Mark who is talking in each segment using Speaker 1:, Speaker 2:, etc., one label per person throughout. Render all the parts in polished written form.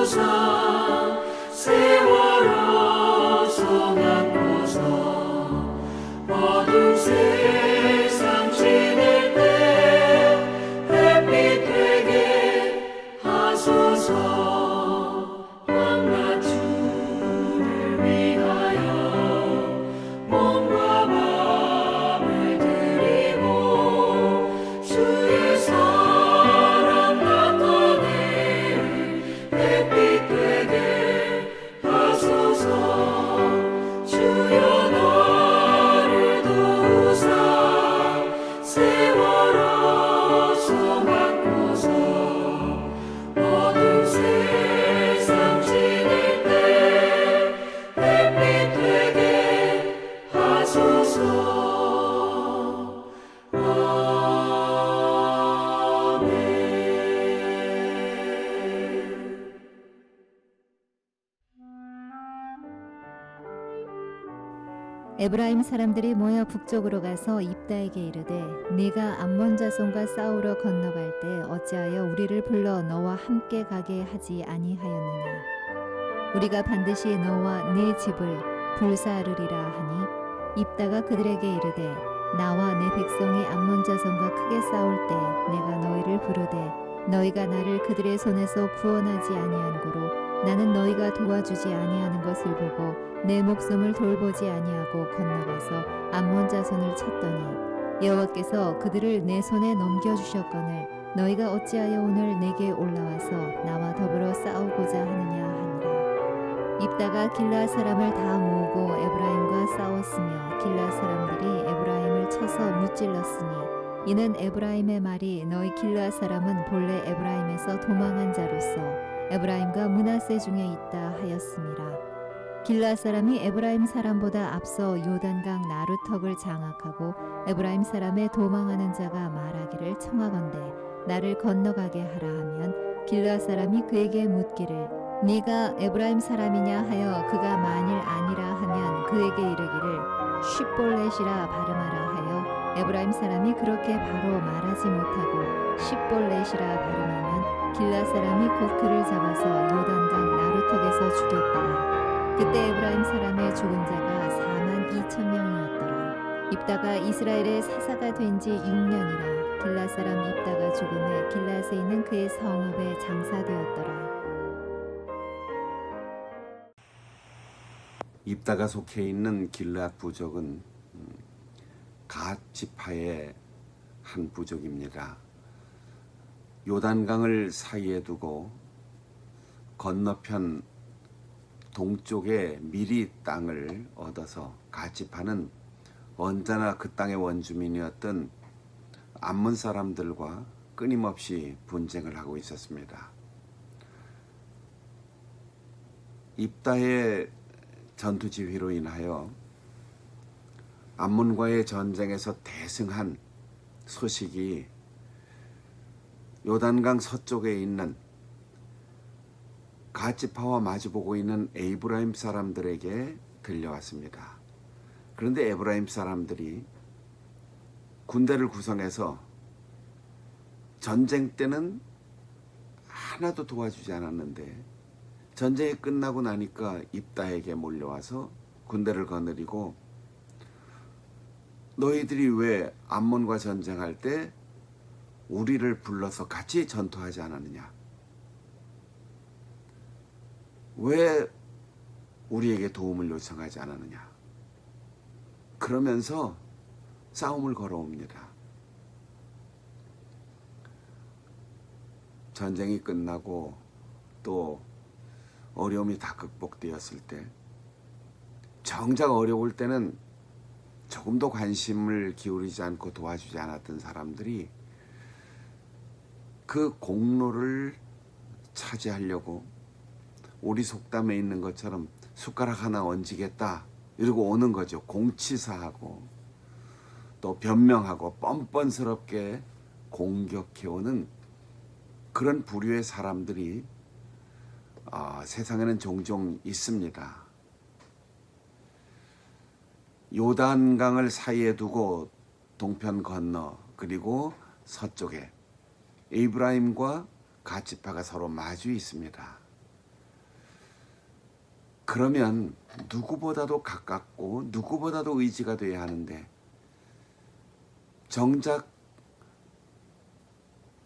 Speaker 1: 하소서. 세월호 소망고서 어두운 세상 지낼 때 햇빛 되게 하소서. 밤낮주를 위하여 몸과 마음을 드리고 주의 사랑 나타내 햇빛 되게 하소서. 주여 나를 도우사. 세월호 소망고서 어두운 세상 지낼 때 햇빛 되게 하소서. 아멘.
Speaker 2: 에브라임 사람들이 모여 북쪽으로 가서 입다에게 이르되 네가 암몬 자손과 싸우러 건너갈 때 어찌하여 우리를 불러 너와 함께 가게 하지 아니하였느냐. 우리가 반드시 너와 네 집을 불사르리라 하니 입다가 그들에게 이르되 나와 내 백성이 암몬 자손과 크게 싸울 때 내가 너희를 부르되 너희가 나를 그들의 손에서 구원하지 아니한 고로 나는 너희가 도와주지 아니하는 것을 보고 내 목숨을 돌보지 아니하고 건너가서 암몬 자손을 쳤더니 여호와께서 그들을 내 손에 넘겨주셨거늘 너희가 어찌하여 오늘 내게 올라와서 나와 더불어 싸우고자 하느냐 하니라. 입다가 길르앗 사람을 다 모으고 에브라임과 싸웠으며 길르앗 사람들이 에브라임을 쳐서 무찔렀으니 이는 에브라임의 말이 너희 길르앗 사람은 본래 에브라임에서 도망한 자로서 에브라임과 므낫세 중에 있다 하였음이라. 길르앗 사람이 에브라임 사람보다 앞서 요단강 나루턱을 장악하고 에브라임 사람의 도망하는 자가 말하기를 청하건대 나를 건너가게 하라 하면 길르앗 사람이 그에게 묻기를 네가 에브라임 사람이냐 하여 그가 만일 아니라 하면 그에게 이르기를 쉿볼렛이라 발음하라 하여 에브라임 사람이 그렇게 바로 말하지 못하고 쉿볼렛이라 발음하면 길르앗 사람이 곧 그를 잡아서 요단강 나루턱에서 죽였더라. 그때 에브라임 사람의 죽은 자가 42,000명이었더라. 입다가 이스라엘의 사사가 된 지 6년이라 길르앗 사람 입다가 죽음에 길르앗에 있는 그의 성읍에 장사되었더라.
Speaker 3: 입다가 속해 있는 길르앗 부족은 갓 지파의 한 부족입니다. 요단강을 사이에 두고 건너편 동쪽의 미리 땅을 얻어서 갓 지파는 언제나 그 땅의 원주민이었던 암몬 사람들과 끊임없이 분쟁을 하고 있었습니다. 입다의 전투 지휘로 인하여 암몬과의 전쟁에서 대승한 소식이 요단강 서쪽에 있는 갓 지파와 마주보고 있는 에브라임 사람들에게 들려왔습니다. 그런데 에브라임 사람들이 군대를 구성해서 전쟁 때는 하나도 도와주지 않았는데 전쟁이 끝나고 나니까 입다에게 몰려와서 군대를 거느리고 너희들이 왜 암몬과 전쟁할 때 우리를 불러서 같이 전투하지 않았느냐? 왜 우리에게 도움을 요청하지 않았느냐? 그러면서 싸움을 걸어옵니다. 전쟁이 끝나고 또 어려움이 다 극복되었을 때 정작 어려울 때는 조금도 관심을 기울이지 않고 도와주지 않았던 사람들이 그 공로를 차지하려고 우리 속담에 있는 것처럼 숟가락 하나 얹히겠다 이러고 오는 거죠. 공치사하고 또 변명하고 뻔뻔스럽게 공격해오는 그런 부류의 사람들이 세상에는 종종 있습니다. 요단강을 사이에 두고 동편 건너 그리고 서쪽에 에브라임과 갓 지파가 서로 마주 있습니다. 그러면 누구보다도 가깝고 누구보다도 의지가 돼야 하는데 정작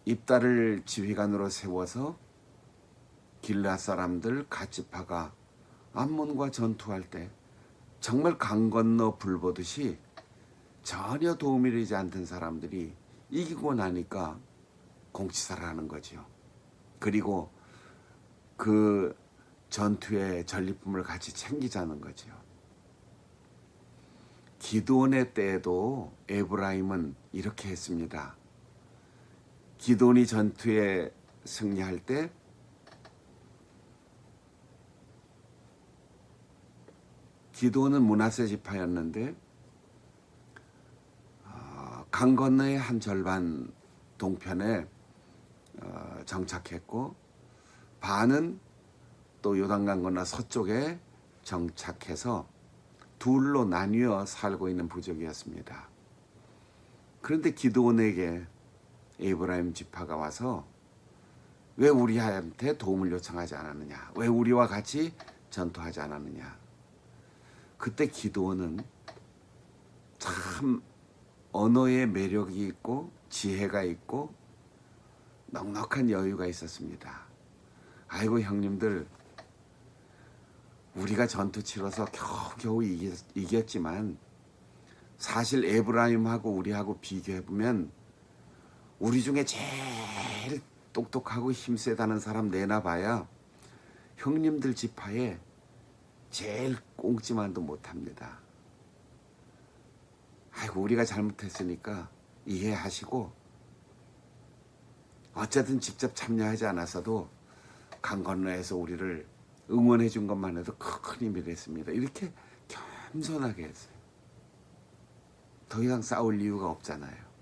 Speaker 3: 입다를 지휘관으로 세워서 길앗 사람들 갓지파가 암몬과 전투할 때 정말 강 건너 불 보듯이 전혀 도움이 되지 않던 사람들이 이기고 나니까 공치사를 하는 거죠. 그리고 그 전투의 전리품을 같이 챙기자는 거죠. 기드온의 때에도 에브라임은 이렇게 했습니다. 기드온이 전투에 승리할 때 기드온은 므낫세 지파였는데 강 건너의 한 절반 동편에 정착했고 반은 또 요단강 건너 서쪽에 정착해서 둘로 나뉘어 살고 있는 부족이었습니다. 그런데 기드온에게 에브라임 지파가 와서 왜 우리한테 도움을 요청하지 않았느냐? 왜 우리와 같이 전투하지 않았느냐? 그때 기드온은 참 언어의 매력이 있고 지혜가 있고 넉넉한 여유가 있었습니다. 아이고 형님들, 우리가 전투 치러서 겨우겨우 이겼지만 사실 에브라임하고 우리하고 비교해보면 우리 중에 제일 똑똑하고 힘세다는 사람 내놔봐야 형님들 지파에 제일 꽁지만도 못합니다. 아이고 우리가 잘못했으니까 이해하시고 어쨌든 직접 참여하지 않았어도 강 건너에서 우리를 응원해 준 것만 해도 큰 힘이 됐습니다. 이렇게 겸손하게 했어요. 더 이상 싸울 이유가 없잖아요.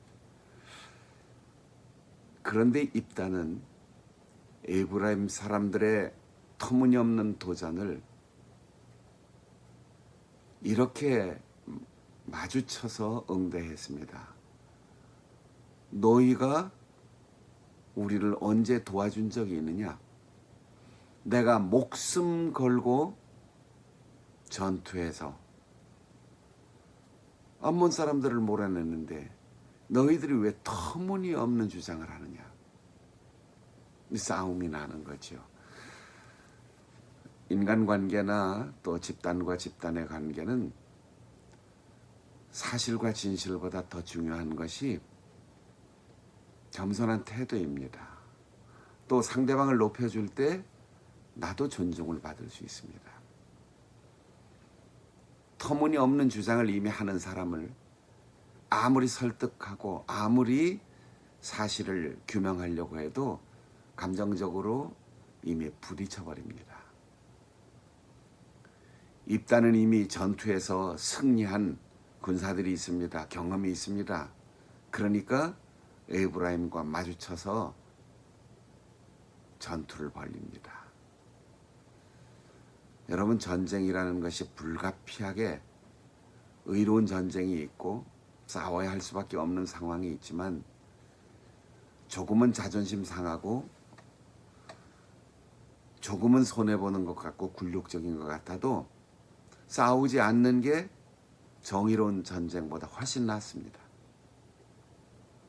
Speaker 3: 그런데 입다는 에브라임 사람들의 터무니없는 도전을 이렇게 마주쳐서 응대했습니다. 너희가 우리를 언제 도와준 적이 있느냐? 내가 목숨 걸고 전투해서 암몬 사람들을 몰아냈는데 너희들이 왜 터무니없는 주장을 하느냐? 이 싸움이 나는 거죠. 인간관계나 또 집단과 집단의 관계는 사실과 진실보다 더 중요한 것이 겸손한 태도입니다. 또 상대방을 높여줄 때 나도 존중을 받을 수 있습니다. 터무니없는 주장을 이미 하는 사람을 아무리 설득하고 아무리 사실을 규명하려고 해도 감정적으로 이미 부딪혀버립니다. 입다는 이미 전투에서 승리한 군사들이 있습니다. 경험이 있습니다. 그러니까 에브라임과 마주쳐서 전투를 벌립니다. 여러분, 전쟁이라는 것이 불가피하게 의로운 전쟁이 있고 싸워야 할 수밖에 없는 상황이 있지만 조금은 자존심 상하고 조금은 손해보는 것 같고 굴욕적인 것 같아도 싸우지 않는 게 정의로운 전쟁보다 훨씬 낫습니다.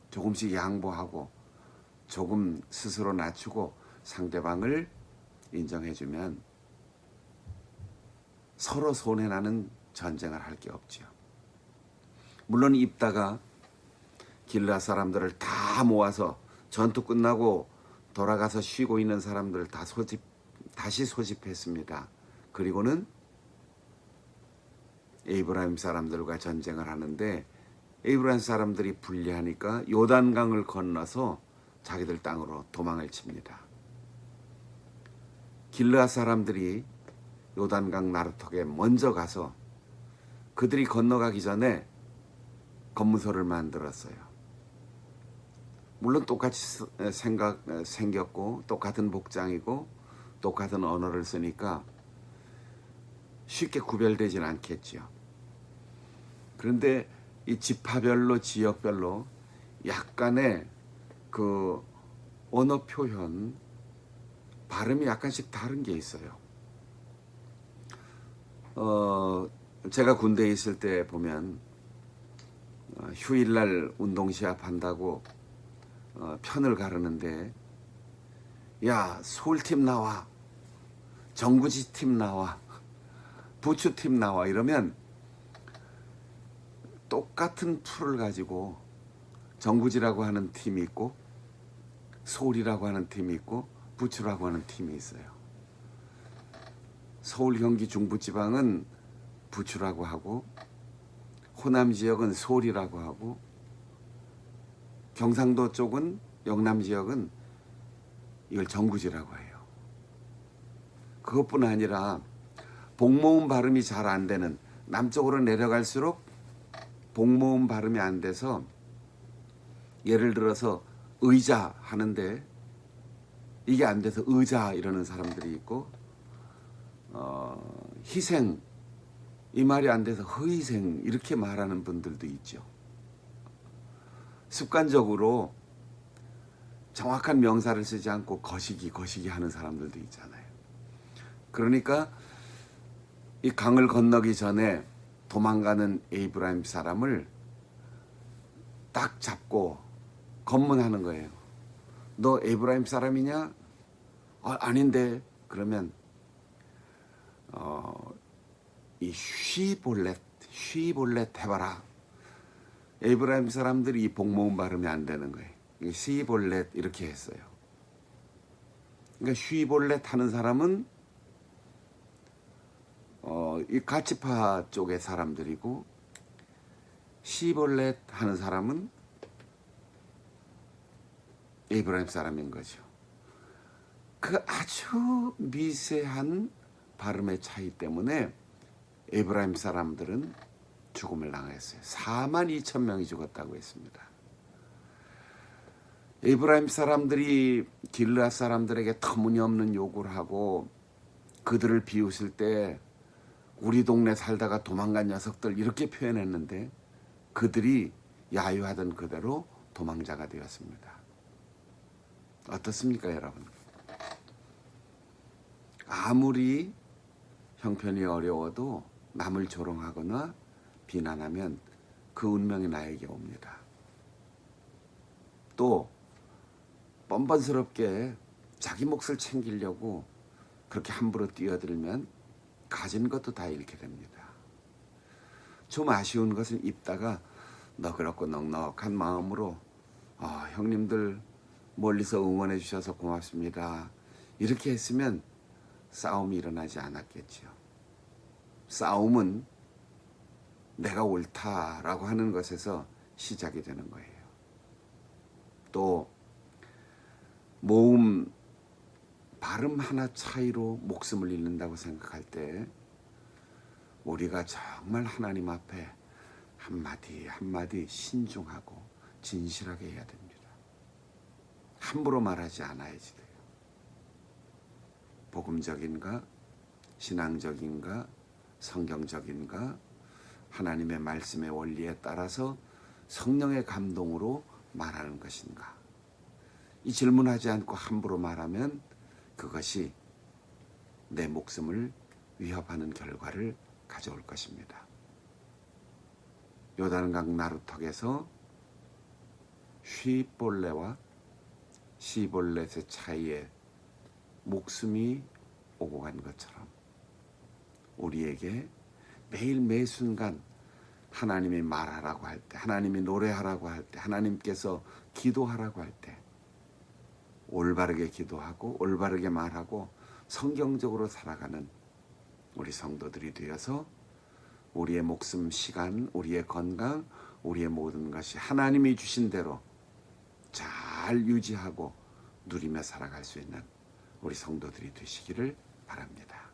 Speaker 3: 조금씩 양보하고 조금 스스로 낮추고 상대방을 인정해주면 서로 손해나는 전쟁을 할 게 없죠. 물론 입다가 길앗 사람들을 다 모아서 전투 끝나고 돌아가서 쉬고 있는 사람들을 다시 소집했습니다. 그리고는 에브라임 사람들과 전쟁을 하는데 에브라임 사람들이 불리하니까 요단강을 건너서 자기들 땅으로 도망을 칩니다. 길앗 사람들이 요단강 나루턱에 먼저 가서 그들이 건너가기 전에 검문소를 만들었어요. 물론 똑같이 생겼고 똑같은 복장이고 똑같은 언어를 쓰니까 쉽게 구별되진 않겠죠. 그런데 이 지파별로 지역별로 약간의 그 언어 표현 발음이 약간씩 다른 게 있어요. 제가 군대에 있을 때 보면 휴일날 운동 시합한다고 편을 가르는데 야 서울팀 나와, 정구지팀 나와, 부추팀 나와 이러면 똑같은 풀을 가지고 정구지라고 하는 팀이 있고 서울이라고 하는 팀이 있고 부추라고 하는 팀이 있어요. 서울 경기 중부지방은 부추라고 하고 호남 지역은 서울이라고 하고 경상도 쪽은 영남 지역은 이걸 정구지라고 해요. 그것뿐 아니라 복모음 발음이 잘 안 되는, 남쪽으로 내려갈수록 복모음 발음이 안 돼서 예를 들어서 의자 하는데 이게 안 돼서 의자 이러는 사람들이 있고 희생 이 말이 안 돼서 허희생 이렇게 말하는 분들도 있죠. 습관적으로 정확한 명사를 쓰지 않고 거시기 하는 사람들도 있잖아요. 그러니까 이 강을 건너기 전에 도망가는 에이브라임 사람을 딱 잡고 검문하는 거예요. 너 에이브라임 사람이냐? 아닌데. 그러면 이 쉬볼렛 해봐라. 에이브라임 사람들이 이 복모음 발음이 안 되는 거예요. 쉬볼렛 이렇게 했어요. 그러니까 쉬볼렛 하는 사람은 이 가치파 쪽의 사람들이고 시볼렛 하는 사람은 에이브라임 사람인 거죠. 그 아주 미세한 발음의 차이 때문에 에이브라임 사람들은 죽음을 당했어요. 42,000명이 죽었다고 했습니다. 에이브라임 사람들이 길르앗 사람들에게 터무니없는 요구를 하고 그들을 비웃을 때 우리 동네 살다가 도망간 녀석들 이렇게 표현했는데 그들이 야유하던 그대로 도망자가 되었습니다. 어떻습니까, 여러분? 아무리 형편이 어려워도 남을 조롱하거나 비난하면 그 운명이 나에게 옵니다. 또 뻔뻔스럽게 자기 몫을 챙기려고 그렇게 함부로 뛰어들면 가진 것도 다 잃게 됩니다. 좀 아쉬운 것은 입다가 너그럽고 넉넉한 마음으로 형님들 멀리서 응원해 주셔서 고맙습니다. 이렇게 했으면 싸움이 일어나지 않았겠지요. 싸움은 내가 옳다라고 하는 것에서 시작이 되는 거예요. 또 모음 발음 하나 차이로 목숨을 잃는다고 생각할 때 우리가 정말 하나님 앞에 한마디 한마디 신중하고 진실하게 해야 됩니다. 함부로 말하지 않아야지 돼요. 복음적인가, 신앙적인가, 성경적인가, 하나님의 말씀의 원리에 따라서 성령의 감동으로 말하는 것인가. 이 질문하지 않고 함부로 말하면 그것이 내 목숨을 위협하는 결과를 가져올 것입니다. 요단강 나루턱에서 쉬볼레와 시볼렛의 차이에 목숨이 오고 간 것처럼 우리에게 매일 매 순간 하나님이 말하라고 할 때, 하나님이 노래하라고 할 때, 하나님께서 기도하라고 할 때 올바르게 기도하고 올바르게 말하고 성경적으로 살아가는 우리 성도들이 되어서 우리의 목숨, 시간, 우리의 건강, 우리의 모든 것이 하나님이 주신 대로 잘 유지하고 누리며 살아갈 수 있는 우리 성도들이 되시기를 바랍니다.